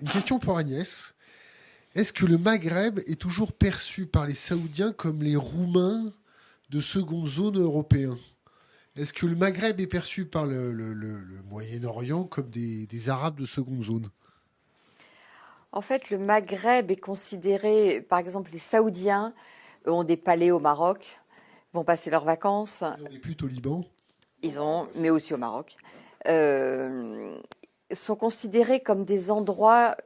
Une question pour Agnès. Est-ce que le Maghreb est toujours perçu par les Saoudiens comme les Roumains de seconde zone européens? Est-ce que le Maghreb est perçu par le Moyen-Orient comme des Arabes de seconde zone? En fait, le Maghreb est considéré, par exemple, les Saoudiens ont des palais au Maroc, vont passer leurs vacances, Ils ont des putes au Liban? mais aussi au Maroc, euh, sont considérés comme des endroits,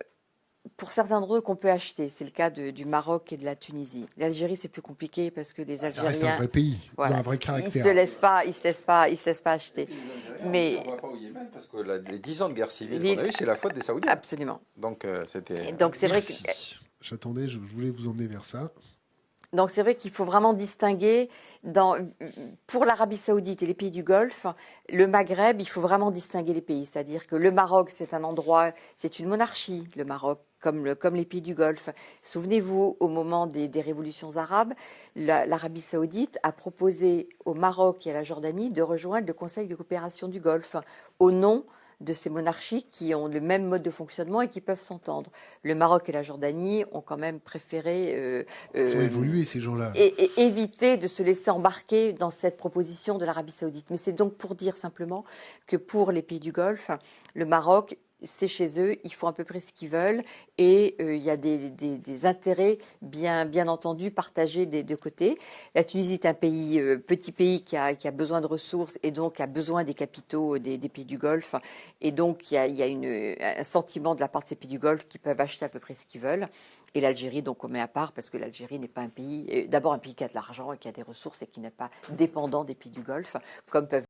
pour certains d'entre eux, qu'on peut acheter. C'est le cas du Maroc et de la Tunisie. L'Algérie, c'est plus compliqué parce que les Ça reste un Algériens, vrai pays. Ils ont voilà, un vrai ils se caractère. laissent pas, ils se laissent pas Et acheter. puis les Algériens, Mais on ne voit pas au Yémen parce que les 10 ans de guerre civile qu'on ville, a eu, c'est la faute des Saoudiens. absolument. Donc Et c'était. donc c'est vrai que Merci. J'attendais, je voulais vous emmener vers ça. Donc c'est vrai qu'il faut vraiment distinguer pour l'Arabie Saoudite et les pays du Golfe, le Maghreb, il faut vraiment distinguer les pays. C'est-à-dire que le Maroc, c'est un endroit, c'est une monarchie, le Maroc, comme les pays du Golfe. Souvenez-vous, au moment des révolutions arabes, l'Arabie Saoudite a proposé au Maroc et à la Jordanie de rejoindre le Conseil de coopération du Golfe au nom de ces monarchies qui ont le même mode de fonctionnement et qui peuvent s'entendre. Le Maroc et la Jordanie ont quand même préféré Ils ont évolué, ces gens-là. et éviter de se laisser embarquer dans cette proposition de l'Arabie Saoudite. Mais c'est donc pour dire simplement que pour les pays du Golfe, le Maroc, c'est chez eux, ils font à peu près ce qu'ils veulent et il y a des intérêts bien entendu partagés des deux côtés. La Tunisie est un pays, petit pays qui a besoin de ressources et donc a besoin des capitaux des pays du Golfe. Et donc il y a un sentiment de la part de ces pays du Golfe qui peuvent acheter à peu près ce qu'ils veulent. Et l'Algérie, donc on met à part parce que l'Algérie n'est pas un pays, d'abord un pays qui a de l'argent et qui a des ressources et qui n'est pas dépendant des pays du Golfe, comme peuvent